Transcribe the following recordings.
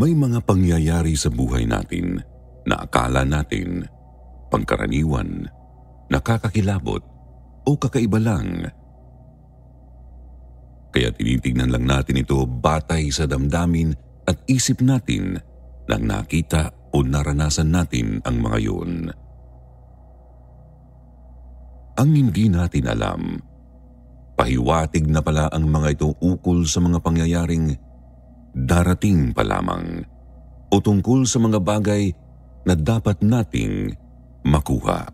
May mga pangyayari sa buhay natin na akala natin pangkaraniwan, nakakakilabot o kakaiba lang. Kaya tinitignan lang natin ito batay sa damdamin at isip natin nang nakita o naranasan natin ang mga yun. Ang hindi natin alam, pahiwatig na pala ang mga ito ukol sa mga pangyayaring darating pa lamang o tungkol sa mga bagay na dapat nating makuha.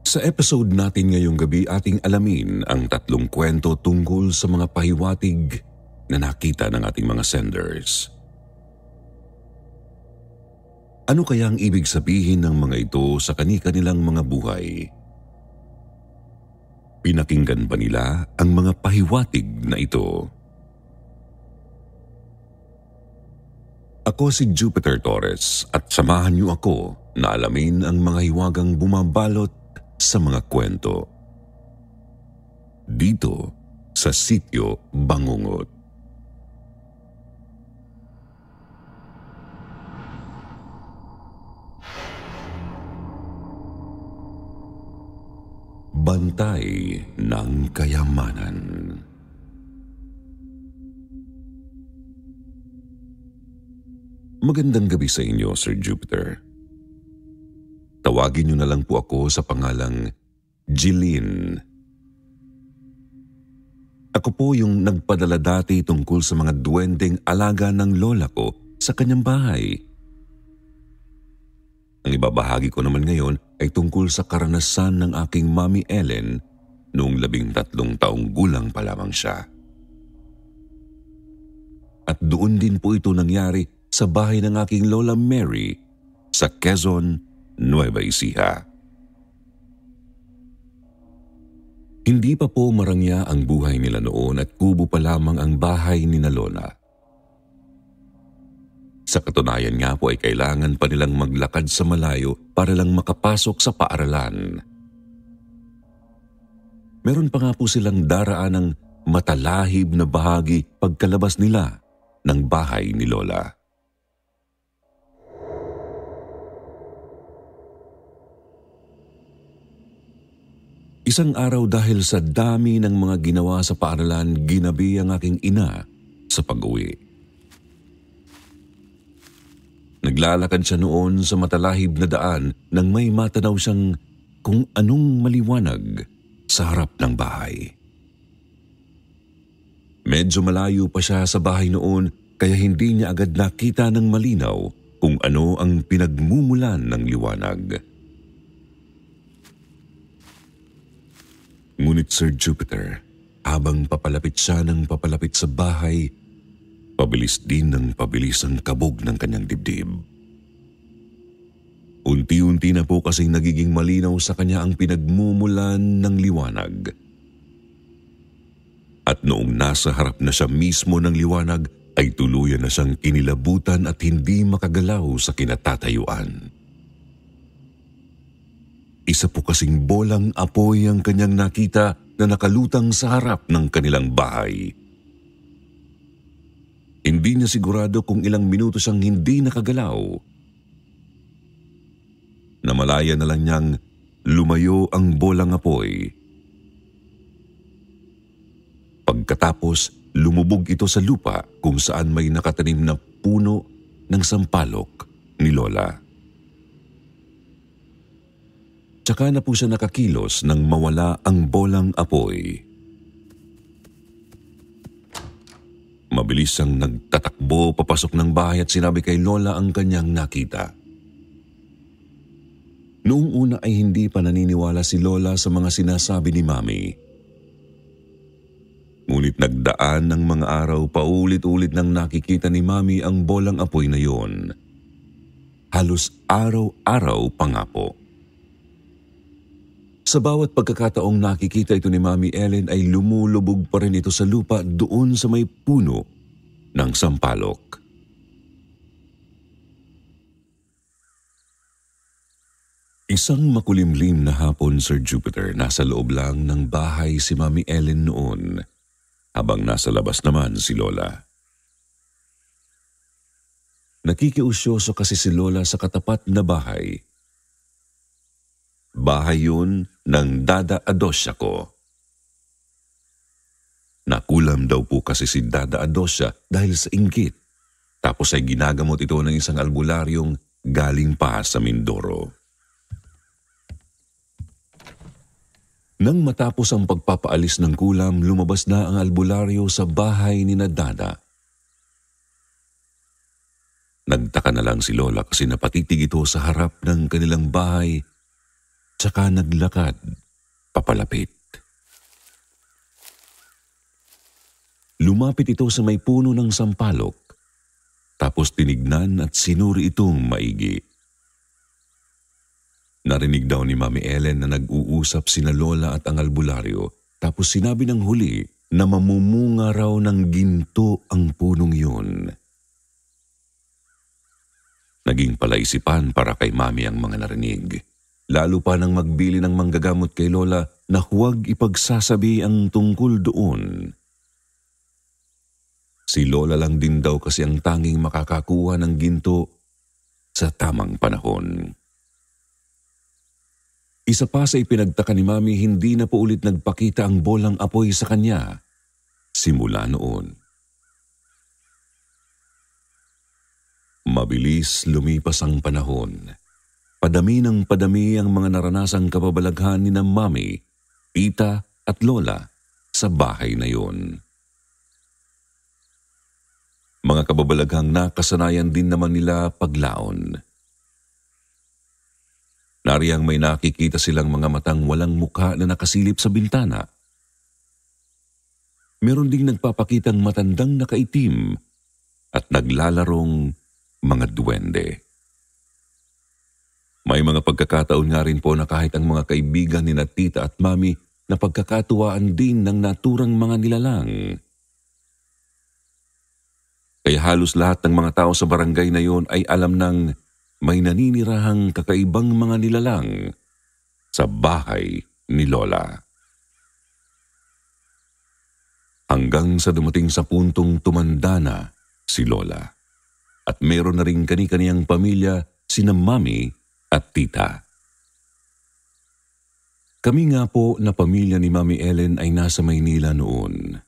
Sa episode natin ngayong gabi, ating alamin ang 3 kwento tungkol sa mga pahiwatig na nakita ng ating mga senders. Ano kaya ang ibig sabihin ng mga ito sa kani-kanilang mga buhay? Pinakinggan ba nila ang mga pahiwatig na ito? Ako si Jupiter Torres at samahan niyo ako na alamin ang mga hiwagang bumabalot sa mga kwento. Dito sa Sitio Bangungot. Bantay ng Kayamanan. Magandang gabi sa inyo, Sir Jupiter. Tawagin niyo na lang po ako sa pangalang Jeline. Ako po yung nagpadala dati tungkol sa mga duwendeng alaga ng lola ko sa kanyang bahay. Ang ibabahagi ko naman ngayon ay tungkol sa karanasan ng aking Mami Ellen noong 13 taong gulang pa lamang siya. At doon din po ito nangyari sa bahay ng aking Lola Mary sa Quezon, Nueva Ecija. Hindi pa po marangya ang buhay nila noon at kubo pa lamang ang bahay ni na Lola. Sa katunayan nga po ay kailangan pa nilang maglakad sa malayo para lang makapasok sa paaralan. Meron pa nga po silang daraan ng matalahib na bahagi pagkalabas nila ng bahay ni Lola. Isang araw dahil sa dami ng mga ginawa sa paaralan, ginabi ang aking ina sa pag-uwi. Naglalakad siya noon sa matalahib na daan nang may matanaw siyang kung anong maliwanag sa harap ng bahay. Medyo malayo pa siya sa bahay noon kaya hindi niya agad nakita ng malinaw kung ano ang pinagmumulan ng liwanag. Ngunit Sir Jupiter, habang papalapit siya ng papalapit sa bahay, pabilis din ng pabilis ang kabog ng kanyang dibdib. Unti-unti na po kasing nagiging malinaw sa kanya ang pinagmumulan ng liwanag. At noong nasa harap na siya mismo ng liwanag, ay tuluyan na siyang kinilabutan at hindi makagalaw sa kinatatayuan. Isa po kasing bolang apoy ang kanyang nakita na nakalutang sa harap ng kanilang bahay. Hindi niya sigurado kung ilang minuto siyang hindi nakagalaw. Namalaya na lang niyang lumayo ang bolang apoy. Pagkatapos, lumubog ito sa lupa kung saan may nakatanim na puno ng sampalok ni Lola. Tsaka na po siya nakakilos nang mawala ang bolang apoy. Mabilis siyang nagtatakbo papasok ng bahay at sinabi kay Lola ang kanyang nakita. Noong una ay hindi pa naniniwala si Lola sa mga sinasabi ni Mami. Ngunit nagdaan ng mga araw, paulit-ulit nang nakikita ni Mami ang bolang apoy na yon. Halos araw-araw pa nga po. Sa bawat pagkakataong nakikita ito ni Mami Ellen ay lumulubog pa rin ito sa lupa doon sa may puno ng sampalok. Isang makulimlim na hapon, Sir Jupiter, nasa loob lang ng bahay si Mami Ellen noon. habang nasa labas naman si Lola. Nakikiusyoso kasi si Lola sa katapat na bahay. Bahay yun ng Dada Adosya ko. Nakulam daw po kasi si Dada Adosya dahil sa inggit, tapos ay ginagamot ito ng isang albularyong galing pa sa Mindoro. Nang matapos ang pagpapaalis ng kulam, lumabas na ang albularyo sa bahay ni Dada. Nagtaka na lang si Lola kasi napatitig ito sa harap ng kanilang bahay, tsaka naglakad papalapit. Lumapit ito sa may puno ng sampalok, tapos tinignan at sinuri itong maigi. Narinig daw ni Mami Ellen na nag-uusap sina Lola at ang albularyo, tapos sinabi ng huli na mamumunga raw ng ginto ang punong yun. Naging palaisipan para kay Mami ang mga narinig, lalo pa nang magbili ng manggagamot kay Lola na huwag ipagsasabi ang tungkol doon. Si Lola lang din daw kasi ang tanging makakakuha ng ginto sa tamang panahon. Isa pa sa ipinagtaka ni Mami, hindi na po ulit nagpakita ang bolang apoy sa kanya simula noon. Mabilis lumipas ang panahon. Padami ng padami ang mga naranasang kababalaghan ni Mami, Tita at Lola sa bahay na yun. Mga kababalaghang nakasanayan din naman nila paglaon. Nariyang may nakikita silang mga matang walang mukha na nakasilip sa bintana. Meron ding nagpapakitang matandang nakaitim at naglalarong mga duwende. May mga pagkakataon nga rin po na kahit ang mga kaibigan ni Tita at Mami na pagkakatuwaan din ng naturang mga nilalang. Kaya halos lahat ng mga tao sa barangay na yon ay alam ng may naninirahang kakaibang mga nilalang sa bahay ni Lola. Hanggang sa dumating sa puntong tumanda na si Lola at meron na rin kani-kaniyang pamilya sina Mami at Tita. Kami nga po na pamilya ni Mami Ellen ay nasa Maynila noon.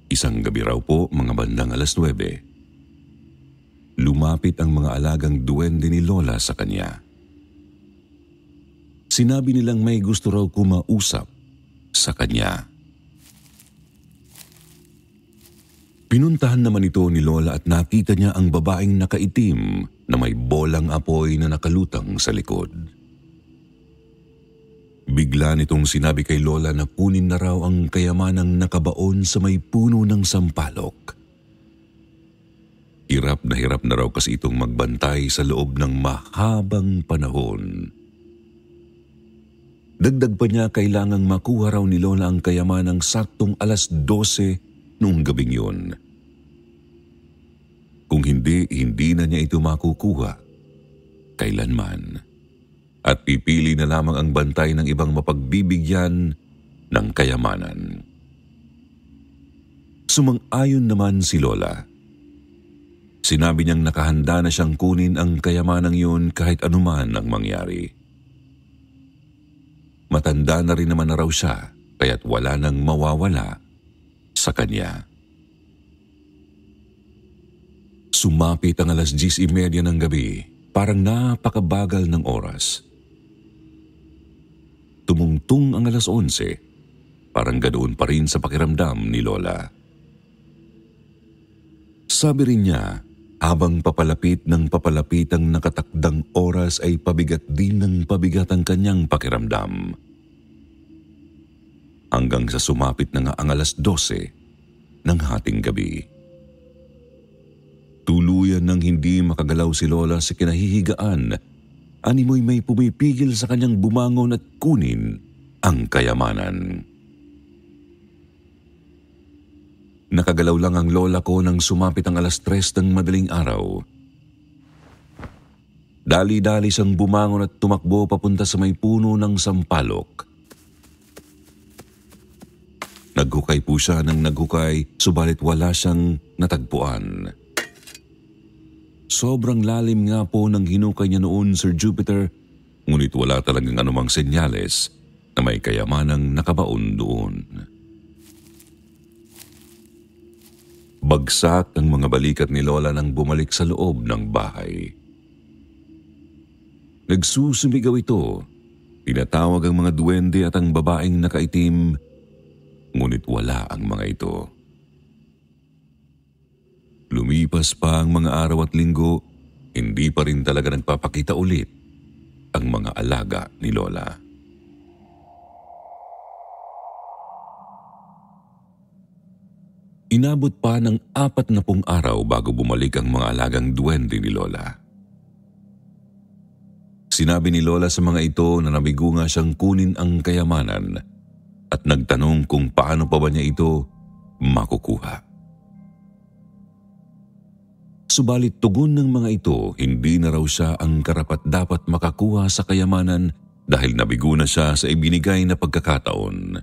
Isang gabi raw po, mga bandang 9:00, lumapit ang mga alagang duwende ni Lola sa kanya. Sinabi nilang may gusto raw kumausap sa kanya. Pinuntahan naman ito ni Lola at nakita niya ang babaeng nakaitim na may bolang apoy na nakalutang sa likod. Bigla nitong sinabi kay Lola na kunin na raw ang kayamanang nakabaon sa may puno ng sampalok. Hirap na raw kasi itong magbantay sa loob ng mahabang panahon. Dagdag pa niya kailangang makuha raw ni Lola ang kayamanang saktong 12:00 noong gabing yun. Kung hindi na niya ito makukuha kailanman. At pipili na lamang ang bantay ng ibang mapagbibigyan ng kayamanan. Sumang-ayon naman si Lola. Sinabi niyang nakahanda na siyang kunin ang kayamanang yun kahit anuman ang mangyari. Matanda na rin naman na raw siya, kaya't wala nang mawawala sa kanya. Sumapit ang 10:30 ng gabi, parang napakabagal ng oras. Tumungtong ang 11:00, parang ganoon pa rin sa pakiramdam ni Lola. Sabi rin niya, habang papalapit ng papalapit ang nakatakdang oras ay pabigat din ng pabigat ang kanyang pakiramdam. Hanggang sa sumapit na nga ang 12:00 ng hating gabi. Tuluyan nang hindi makagalaw si Lola sa kinahihigaan. Animoy may pumipigil sa kanyang bumangon at kunin ang kayamanan. Nakagalaw lang ang lola ko nang sumapit ang 3:00 ng madaling araw. Dali-dali siyang bumangon at tumakbo papunta sa may puno ng sampalok. Naghukay po siya ng naghukay, subalit wala siyang natagpuan. Sobrang lalim nga po ng hinukay niya noon, Sir Jupiter, ngunit wala talagang anumang senyales na may kayamanang nakabaon doon. Bagsak ang mga balikat ni Lola nang bumalik sa loob ng bahay. Nagsusumigaw ito. Tinatawag ang mga duwende at ang babaeng nakaitim, ngunit wala ang mga ito. Lumipas pa ang mga araw at linggo, hindi pa rin talaga nagpapakita ulit ang mga alaga ni Lola. Inabot pa ng 40 araw bago bumalik ang mga alagang duwende ni Lola. Sinabi ni Lola sa mga ito na nabigo nga siyang kunin ang kayamanan at nagtanong kung paano pa ba niya ito makukuha. Subalit tugon ng mga ito, hindi na raw siya ang karapat-dapat makakuha sa kayamanan dahil nabigo na siya sa ibinigay na pagkakataon.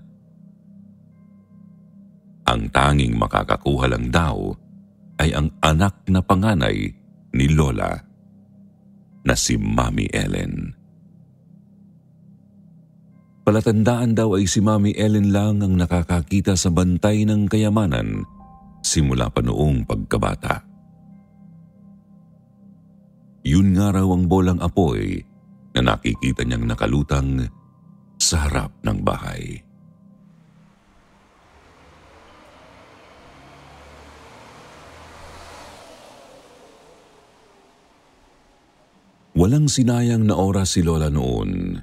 Ang tanging makakakuha lang daw ay ang anak na panganay ni Lola na si Mami Ellen. Palatandaan daw ay si Mami Ellen lang ang nakakakita sa bantay ng kayamanan simula pa noong pagkabata. Yun nga raw ang bolang apoy na nakikita niyang nakalutang sa harap ng bahay. Walang sinayang na oras si Lola noon.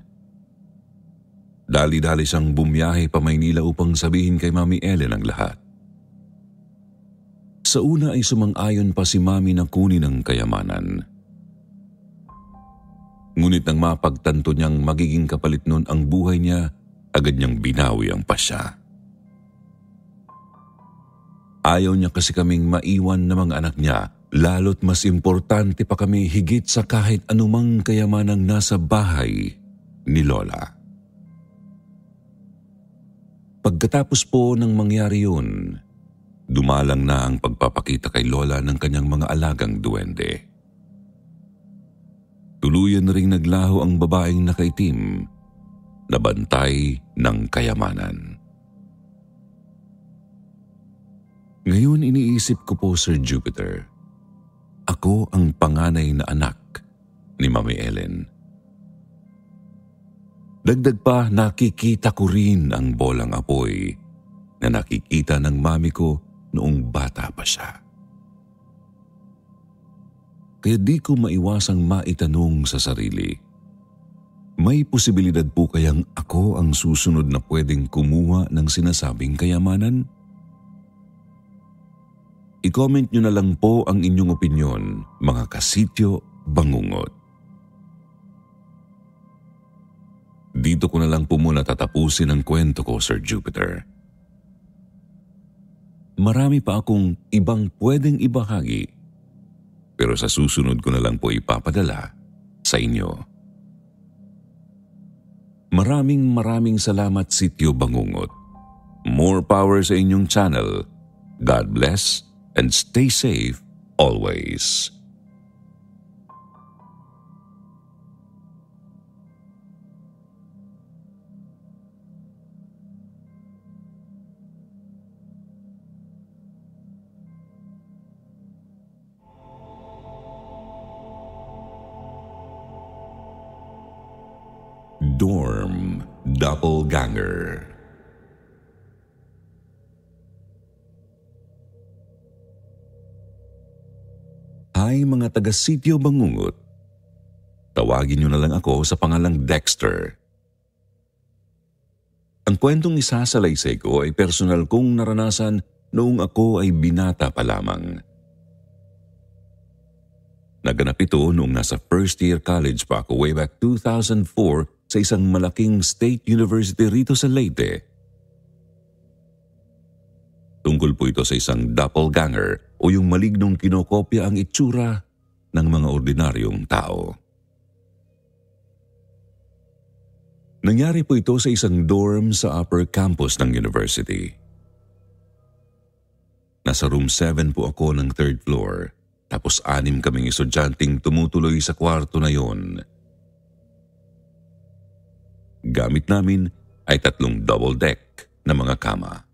Dali-dali siyang bumiyahe pa Maynila upang sabihin kay Mami Ellen ang lahat. Sa una ay sumang-ayon pa si Mami na kunin ang kayamanan. Ngunit nang mapagtanto niyang magiging kapalit nun ang buhay niya, agad niyang binawi ang pasya. Ayaw niya kasi kaming maiwan ng mga anak niya, lalo't mas importante pa kami higit sa kahit anumang kayamanang nasa bahay ni Lola. Pagkatapos po ng mangyari yun, dumalang na ang pagpapakita kay Lola ng kanyang mga alagang duwende. Tuluyan na ring naglaho ang babaeng nakaitim na bantay ng kayamanan. Ngayon iniisip ko po, Sir Jupiter, ako ang panganay na anak ni Mami Ellen. Dagdag pa, nakikita ko rin ang bolang apoy na nakikita ng mami ko noong bata pa siya. Kaya di ko maiwasang maitanong sa sarili, may posibilidad po kayang ako ang susunod na pwedeng kumuha ng sinasabing kayamanan? I-comment nyo na lang po ang inyong opinyon, mga kasityo bangungot. Dito ko na lang po muna tatapusin ang kwento ko, Sir Jupiter. Marami pa akong ibang pwedeng ibahagi, pero sa susunod ko na lang po ipapadala sa inyo. Maraming salamat, Sityo Bangungot. More power sa inyong channel. God bless and stay safe always. Dorm Doppelganger. Hi mga taga-Sityo Bangungot. Tawagin niyo na lang ako sa pangalang Dexter. Ang kwentong isasalaysay ko ay personal kong naranasan noong ako ay binata pa lamang. Naganap ito noong nasa first year college pa ako way back 2004 sa isang malaking state university rito sa Leyte. Tungkol po ito sa isang doppelganger o yung malignong kinokopya ang itsura ng mga ordinaryong tao. Nangyari po ito sa isang dorm sa upper campus ng university. Nasa room 7 po ako ng third floor, tapos 6 kaming estudyanteng tumutuloy sa kwarto na yon. Gamit namin ay 3 double deck na mga kama.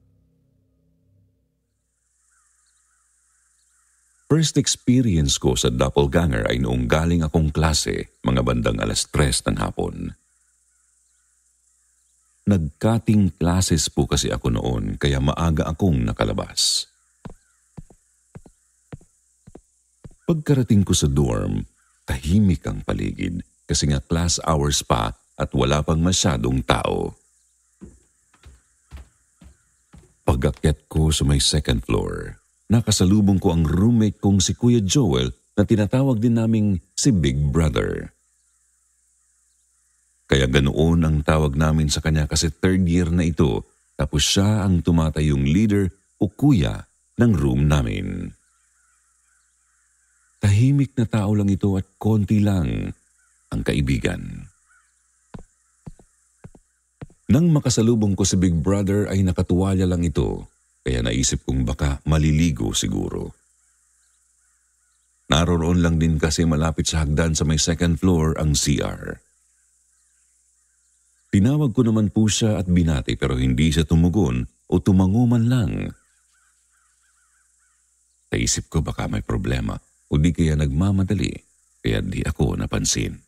First experience ko sa doppelganger ay noong galing akong klase mga bandang 3:00 ng hapon. Nag-cutting classes po kasi ako noon kaya maaga akong nakalabas. Pagkarating ko sa dorm, tahimik ang paligid kasi nga class hours pa at wala pang masyadong tao. Pag-akyat ko sa may second floor, nakasalubong ko ang roommate kong si Kuya Joel na tinatawag din naming si Big Brother. Kaya ganoon ang tawag namin sa kanya kasi third year na ito tapos siya ang tumatayong leader o kuya ng room namin. Tahimik na tao lang ito at konti lang ang kaibigan. Nang makasalubong ko si Big Brother ay nakatuwalya lang ito. Kaya naisip kong baka maliligo siguro. Naroon lang din kasi malapit sa hagdan sa may second floor ang CR. Tinawag ko naman po siya at binati pero hindi siya tumugon o tumango man lang. Naisip ko baka may problema o di kaya nagmamadali kaya di ako napansin.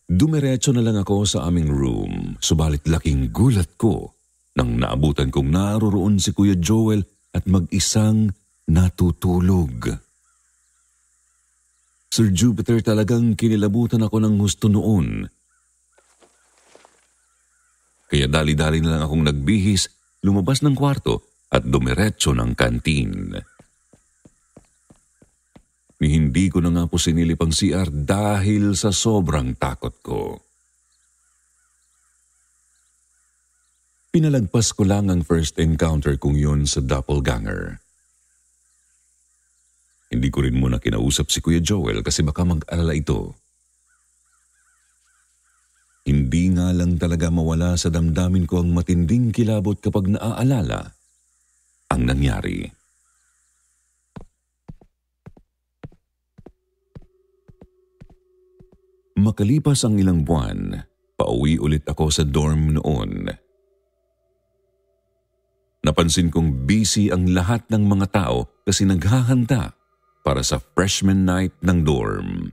Dumiretso na lang ako sa aming room subalit laking gulat ko nang naabutan kong naroroon si Kuya Joel at mag-isang natutulog. Sir Jupiter, talagang kinilabutan ako ng husto noon. Kaya dali-dali na lang akong nagbihis, lumabas ng kwarto at dumiretso ng kantin. Hindi ko na nga po sinilip ang CR dahil sa sobrang takot ko. Pinalagpas ko lang ang first encounter kong yun sa doppelganger. Hindi ko rin muna kinausap si Kuya Joel kasi baka mag-alala ito. Hindi nga lang talaga mawala sa damdamin ko ang matinding kilabot kapag naaalala ang nangyari. Makalipas ang ilang buwan, pauwi ulit ako sa dorm noon. Napansin kong busy ang lahat ng mga tao kasi naghahanda para sa freshman night ng dorm.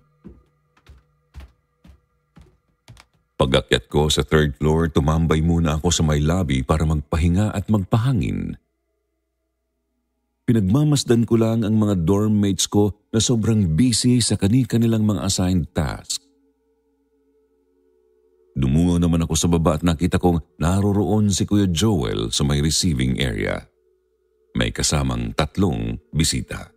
Pag-akyat ko sa third floor, tumambay muna ako sa may lobby para magpahinga at magpahangin. Pinagmamasdan ko lang ang mga dorm mates ko na sobrang busy sa kani-kanilang mga assigned tasks. Dumungo naman ako sa baba at nakita kong naroroon si Kuya Joel sa may receiving area. May kasamang 3 bisita.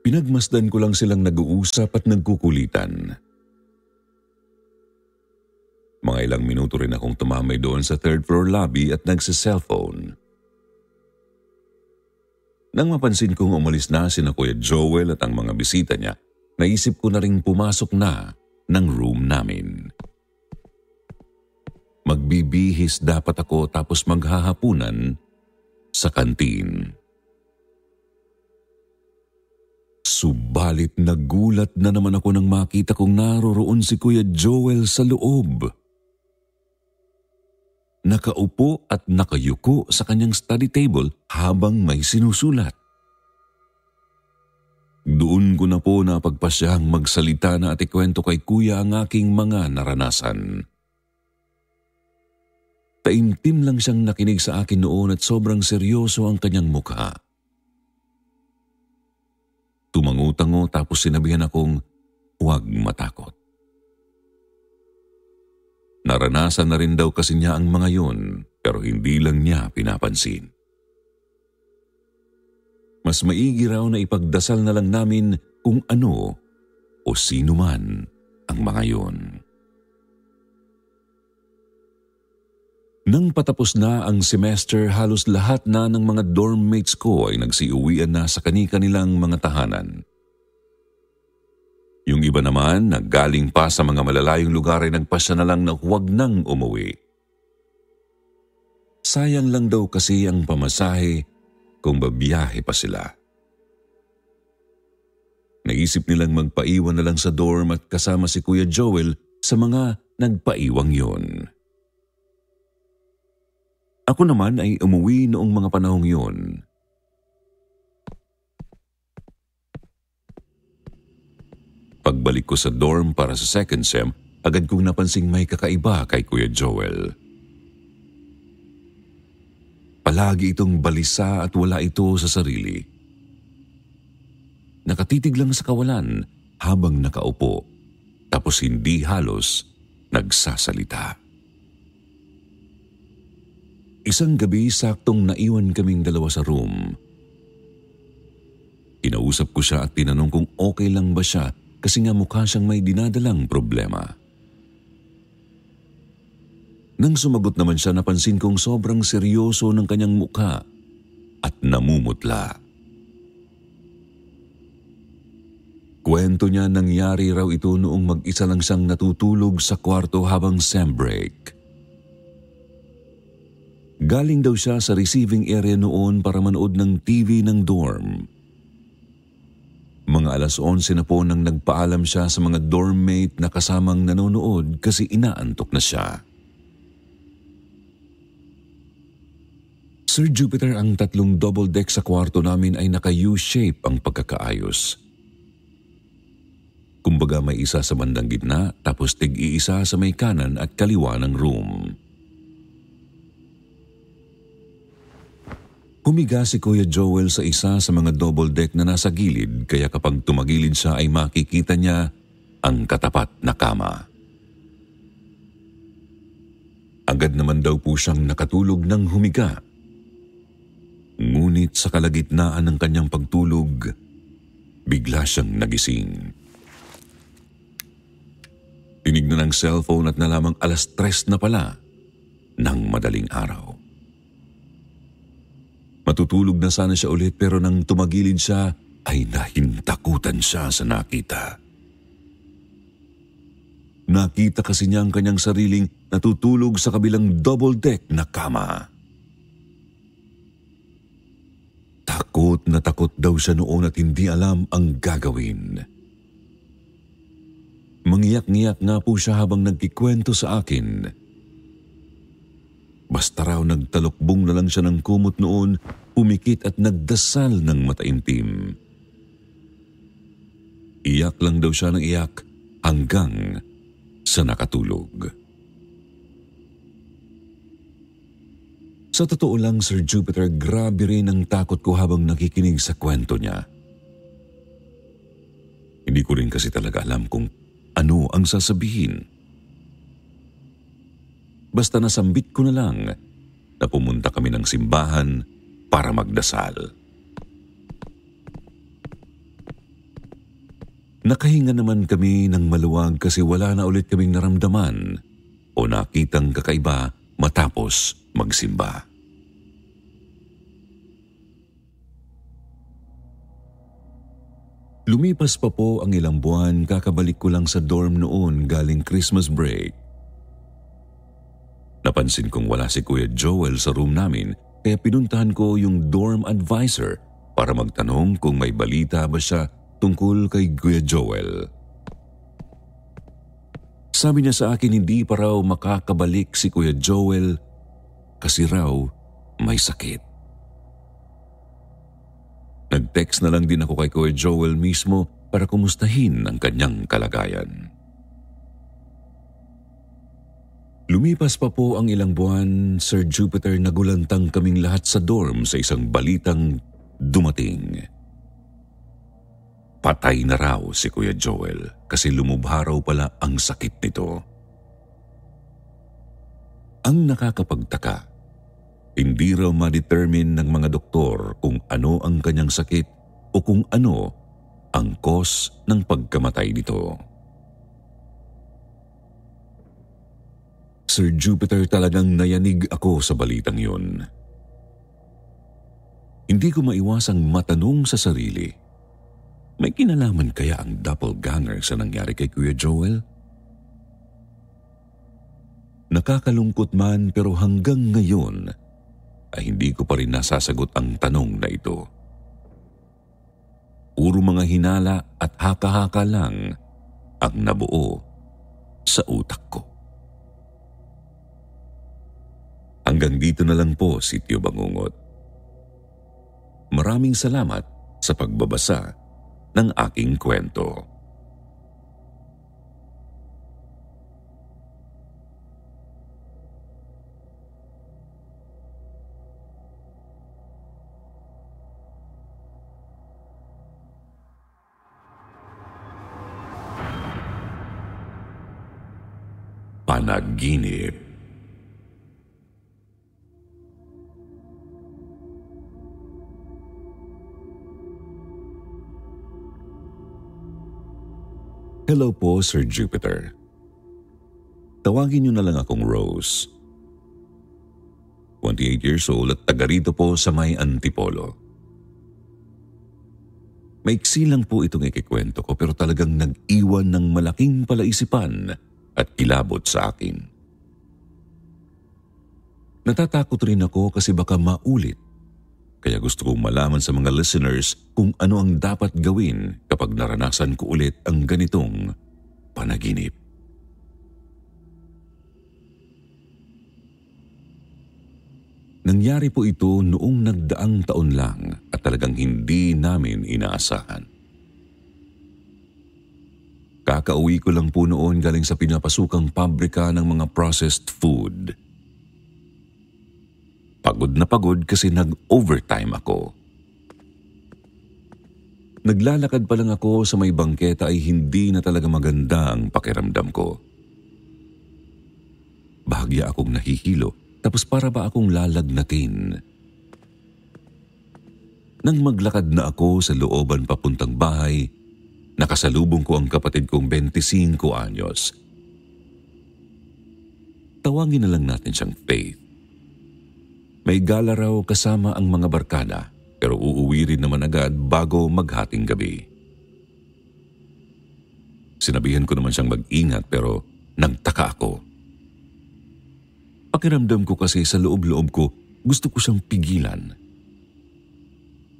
Pinagmasdan ko lang silang nag-uusap at nagkukulitan. Mga ilang minuto rin akong tumambay doon sa third floor lobby at nagsa-cellphone. Nang mapansin kong umalis na sina Kuya Joel at ang mga bisita niya, naisip ko na ring pumasok na ng room namin. Magbibihis dapat ako tapos maghahapunan sa kantin. Subalit nagulat na naman ako nang makita kong naroroon si Kuya Joel sa loob. Nakaupo at nakayuko sa kanyang study table habang may sinusulat. Doon ko na po napagpasyang magsalita na at ikwento kay Kuya ang aking mga naranasan. Taimtim lang siyang nakinig sa akin noon at sobrang seryoso ang kanyang mukha. Tumango-tango tapos sinabihan akong huwag matakot. Naranasan na rin daw kasi niya ang mga yun pero hindi lang niya pinapansin. Mas maigi raw na ipagdasal na lang namin kung ano o sino man ang mga yun. Nang patapos na ang semester, halos lahat na ng mga dorm mates ko ay nagsiuwian na sa kani-kanilang mga tahanan. Yung iba naman, naggaling pa sa mga malalayong lugar ay nagpasya na lang na huwag nang umuwi. sayang lang daw kasi ang pamasahe kung babiyahe pa sila. Naisip nilang magpaiwan na lang sa dorm at kasama si Kuya Joel sa mga nagpaiwang yun. Ako naman ay umuwi noong mga panahong yun. Pagbalik ko sa dorm para sa second sem, agad kong napansing may kakaiba kay Kuya Joel. Palagi itong balisa at wala ito sa sarili. Nakatitig lang sa kawalan habang nakaupo, tapos hindi halos nagsasalita. Isang gabi saktong naiwan kaming dalawa sa room. Kinausap ko siya at tinanong kung okay lang ba siya kasi nga mukha siyang may dinadalang problema. Nang sumagot naman siya, napansin kong sobrang seryoso ng kanyang mukha at namumutla. Kwento niya nangyari raw ito noong mag-isa lang siyang natutulog sa kwarto habang sem break. Galing daw siya sa receiving area noon para manood ng TV ng dorm. Mga 11:00 na po nang nagpaalam siya sa mga dormmate na kasamang nanonood kasi inaantok na siya. Sir Jupiter, ang 3 double deck sa kwarto namin ay naka-U-shape ang pagkakaayos. Kumbaga may isa sa bandang gitna tapos tig-iisa sa may kanan at kaliwa ng room. Humiga si Kuya Joel sa isa sa mga double deck na nasa gilid kaya kapag tumagilid siya ay makikita niya ang katapat na kama. Agad naman daw po siyang nakatulog ng humiga. Ngunit sa kalagitnaan ng kanyang pagtulog, bigla siyang nagising. Tinignan ang cellphone at nalamang 3:00 na pala ng madaling araw. Matutulog na sana siya ulit pero nang tumagilid siya ay nahintakutan siya sa nakita. Nakita kasi niya ang kanyang sariling natutulog sa kabilang double deck na kama. Takot na takot daw siya noon at hindi alam ang gagawin. Mangiyak-ngiyak nga po siya habang nagkikwento sa akin. Basta raw nagtalokbong na lang siya ng kumot noon, umikit at nagdasal ng mataimtim. Iyak lang daw siya ng iyak hanggang sa nakatulog. Sa totoo lang, Sir Jupiter, grabe rin ang takot ko habang nakikinig sa kwento niya. Hindi ko rin kasi talaga alam kung ano ang sasabihin. Basta nasambit ko na lang na pumunta kami ng simbahan para magdasal. Nakahinga naman kami ng maluwag kasi wala na ulit kaming naramdaman o nakitang kakaiba matapos magsimba. Lumipas pa po ang ilang buwan, kakabalik ko lang sa dorm noon galing Christmas break. Napansin kong wala si Kuya Joel sa room namin kaya pinuntahan ko yung dorm advisor para magtanong kung may balita ba siya tungkol kay Kuya Joel. Sabi niya sa akin hindi pa raw makakabalik si Kuya Joel kasi raw may sakit. Nag-text na lang din ako kay Kuya Joel mismo para kumustahin ang kanyang kalagayan. Lumipas pa po ang ilang buwan, Sir Jupiter, nagulantang kaming lahat sa dorm sa isang balitang dumating. Patay na raw si Kuya Joel kasi lumubha raw pala ang sakit nito. Ang nakakapagtaka, hindi raw ma-determine ng mga doktor kung ano ang kanyang sakit o kung ano ang cause ng pagkamatay nito. Sir Jupiter, talagang nayanig ako sa balitang yun. Hindi ko maiwasang matanong sa sarili, may kinalaman kaya ang doppelganger sa nangyari kay Kuya Joel? Nakakalungkot man pero hanggang ngayon, ay hindi ko pa rin nasasagot ang tanong na ito. Puro mga hinala at haka-haka lang ang nabuo sa utak ko. Hanggang dito na lang po, Sityo Bangungot. Maraming salamat sa pagbabasa ng aking kwento. Panaginip. Hello po, Sir Jupiter. Tawagin niyo na lang akong Rose. 28 years old at taga rito po sa may Antipolo. Maiksi lang po itong ikikwento ko pero talagang nag-iwan ng malaking palaisipan at kilabot sa akin. Natatakot rin ako kasi baka maulit. Kaya gusto kong malaman sa mga listeners kung ano ang dapat gawin kapag naranasan ko ulit ang ganitong panaginip. Nangyari po ito noong nagdaang taon lang at talagang hindi namin inaasahan. Kakauwi ko lang po noon galing sa pinapasukang pabrika ng mga processed food. Pagod na pagod kasi nag-overtime ako. Naglalakad pa lang ako sa may bangketa ay hindi na talaga maganda ang pakiramdam ko. Bahagya akong nahihilo tapos para ba akong lalagnatin. Nang maglakad na ako sa looban papuntang bahay, nakasalubong ko ang kapatid kong 25 anyos. Tawagin na lang natin siyang Faith. May gala raw kasama ang mga barkada pero uuwi rin naman agad bago maghating gabi. Sinabihan ko naman siyang mag-ingat pero nagtaka ako. Pakiramdam ko kasi sa loob-loob ko gusto ko siyang pigilan.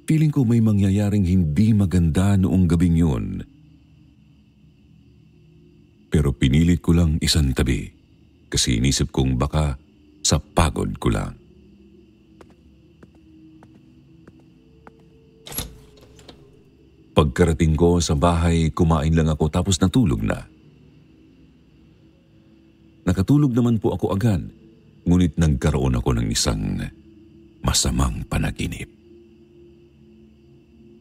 Feeling ko may mangyayaring hindi maganda noong gabing yun. Pero pinilit ko lang isantabi kasi inisip kong baka sa pagod ko lang. Pagkarating ko sa bahay, kumain lang ako tapos natulog na. Nakatulog naman po ako agad, ngunit nagkaroon ako ng isang masamang panaginip.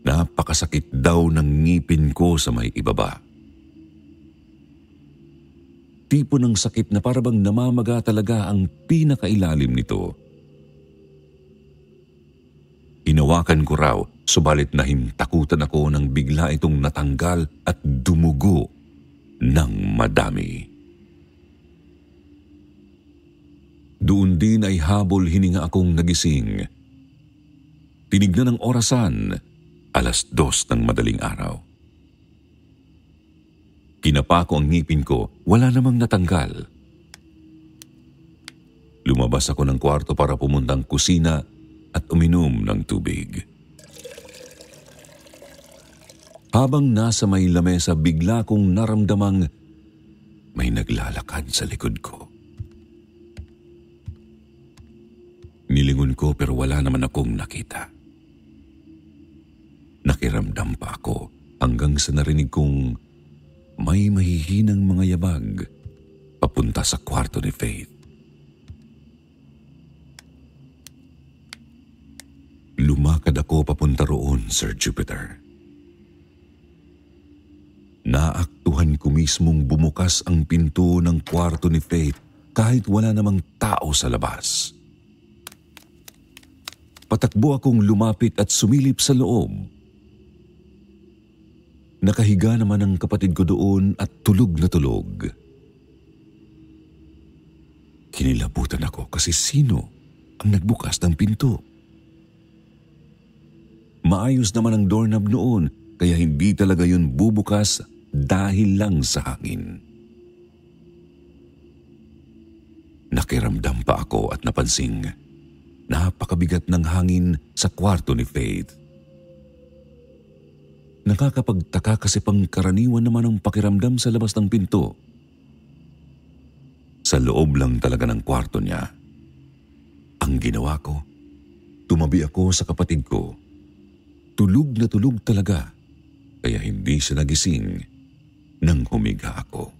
Napakasakit daw ng ngipin ko sa may ibaba. Tipo ng sakit na parabang namamaga talaga ang pinakailalim nito. Hinawakan ko raw, subalit nahimtakutan ako nang bigla itong natanggal at dumugo ng madami. Doon din ay habol hininga akong nagising. Tinignan ng orasan, 2:00 ng madaling araw. Kinapa ko ang ngipin ko, wala namang natanggal. Lumabas ako ng kwarto para pumuntang kusina at uminom ng tubig. Habang nasa may lamesa, bigla kong naramdamang may naglalakad sa likod ko. Nilingon ko pero wala naman akong nakita. Nakiramdam pa ako hanggang sa narinig kong may mahihinang mga yabag papunta sa kwarto ni Faith. Lumakad ako papunta roon, Sir Jupiter. Naaktuhan ko mismong bumukas ang pinto ng kwarto ni Faith kahit wala namang tao sa labas. Patakbo akong lumapit at sumilip sa loob. Nakahiga naman ang kapatid ko doon at tulog na tulog. Kinilabutan ako kasi sino ang nagbukas ng pinto? Maayos naman ang doorknob noon kaya hindi talaga yun bubukas dahil lang sa hangin. Nakiramdam pa ako at napansing napakabigat ng hangin sa kwarto ni Faith. Nakakapagtaka kasi pangkaraniwan naman ang pakiramdam sa labas ng pinto. Sa loob lang talaga ng kwarto niya. Ang ginawa ko, tumabi ako sa kapatid ko. Tulog na tulog talaga, kaya hindi siya nagising nang humiga ako.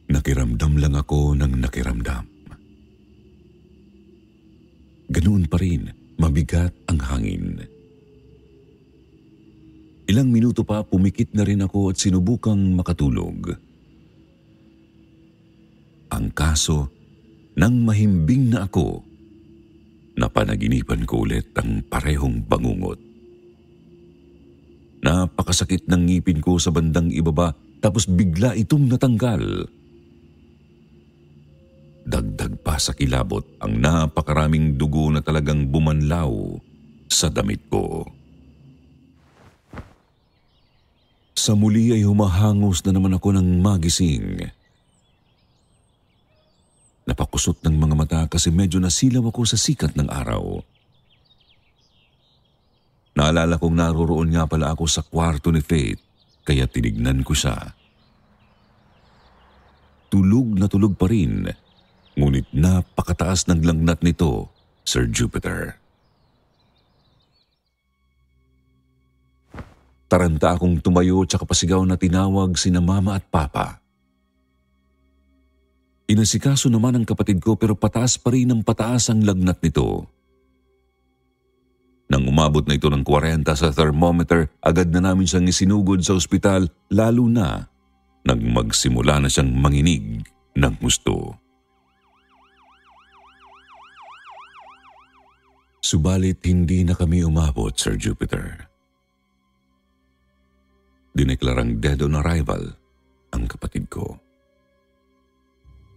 Nakiramdam lang ako ng nakiramdam. Ganoon pa rin, mabigat ang hangin. Ilang minuto pa pumikit na rin ako at sinubukang makatulog. Ang kaso, nang mahimbing na ako, napanaginipan ko ulit ang parehong bangungot. Napakasakit ng ngipin ko sa bandang ibaba tapos bigla itong natanggal. Dagdag pa sa kilabot ang napakaraming dugo na talagang bumanlaw sa damit ko. Sa muli ay humahangos na naman ako ng magising. Napakusot ng mga mata kasi medyo nasilaw ako sa sikat ng araw. Naalala kong naroroon nga pala ako sa kwarto ni Faith, kaya tinignan ko siya. Tulog na tulog pa rin, ngunit napakataas ng lagnat nito, Sir Jupiter. Taranta akong tumayo tsaka pasigaw na tinawag sina Mama at Papa. Inasikaso naman ang kapatid ko pero pataas pa rin ang pataas ang lagnat nito. Nang umabot na ito ng 40 sa thermometer, agad na namin siyang isinugod sa ospital, lalo na nang magsimula na siyang manginig ng husto. Subalit hindi na kami umabot, Sir Jupiter. Dineklarang dead on arrival ang kapatid ko.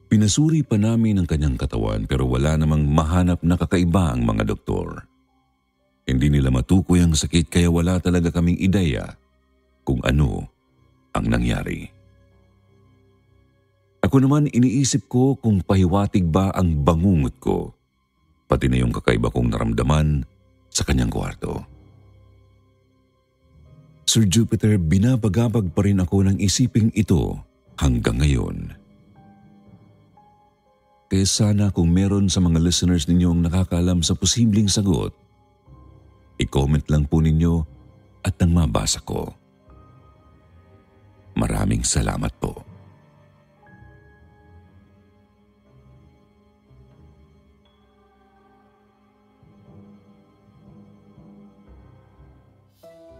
Pinasuri pa namin ang kanyang katawan pero wala namang mahanap na kakaiba ang mga doktor. Hindi nila matukoy ang sakit kaya wala talaga kaming ideya kung ano ang nangyari. Ako naman iniisip ko kung pahiwatig ba ang bangungot ko, pati na yung kakaiba kong naramdaman sa kanyang kwarto. Sir Jupiter, binabagabag pa rin ako ng isiping ito hanggang ngayon. Kaya sana kung meron sa mga listeners ninyong nakakaalam sa posibleng sagot, i-comment lang po ninyo at nang mabasa ko. Maraming salamat po.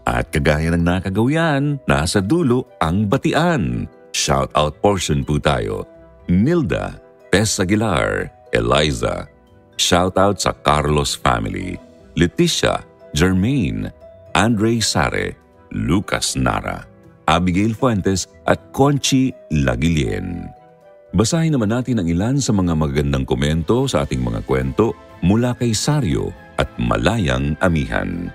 At kagaya ng nakagawian, nasa dulo ang batian. Shout-out portion po tayo. Nilda, Tess Aguilar, Eliza. Shout-out sa Carlos family. Leticia, Jermaine, Andre Sare, Lucas Nara, Abigail Fuentes at Conchi Lagilien. Basahin naman natin ang ilan sa mga magagandang komento sa ating mga kwento mula kay Sario at Malayang Amihan.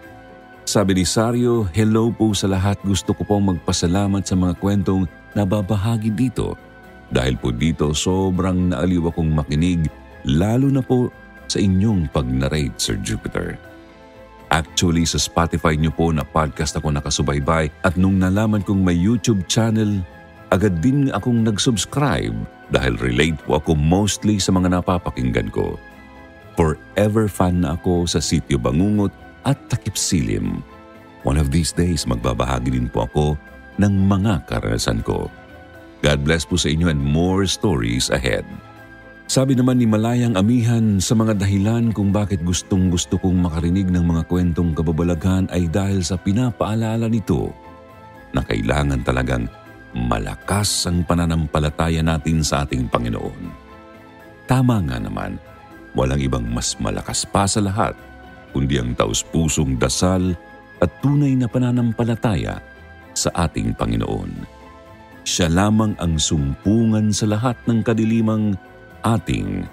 Sabi ni Sario, hello po sa lahat. Gusto ko pong magpasalamat sa mga kwentong nababahagi dito. Dahil po dito sobrang naaliw akong makinig, lalo na po sa inyong pag-narrate, Sir Jupiter. Actually, sa Spotify niyo po na podcast ako nakasubaybay at nung nalaman kong may YouTube channel, agad din akong nag-subscribe dahil relate po ako mostly sa mga napapakinggan ko. Forever fan na ako sa Sitio Bangungot at Takip Silim. One of these days, magbabahagi din po ako ng mga karanasan ko. God bless po sa inyo and more stories ahead. Sabi naman ni Malayang Amihan, sa mga dahilan kung bakit gustong-gusto kong makarinig ng mga kwentong kababalaghan ay dahil sa pinapaalala nito na kailangan talagang malakas ang pananampalataya natin sa ating Panginoon. Tama nga naman, walang ibang mas malakas pa sa lahat kundi ang taus-pusong dasal at tunay na pananampalataya sa ating Panginoon. Siya lamang ang sumpungan sa lahat ng kadilimang ating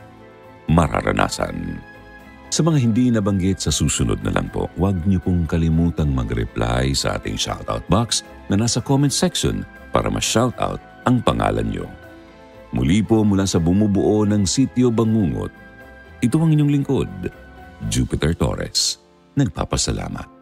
mararanasan. Sa mga hindi nabanggit sa susunod na lang po, huwag niyo pong kalimutang mag-reply sa ating shoutout box na nasa comment section para ma-shoutout ang pangalan niyo. Muli po mula sa bumubuo ng Sitio Bangungot, ito ang inyong lingkod, Jupiter Torres. Nagpapasalamat.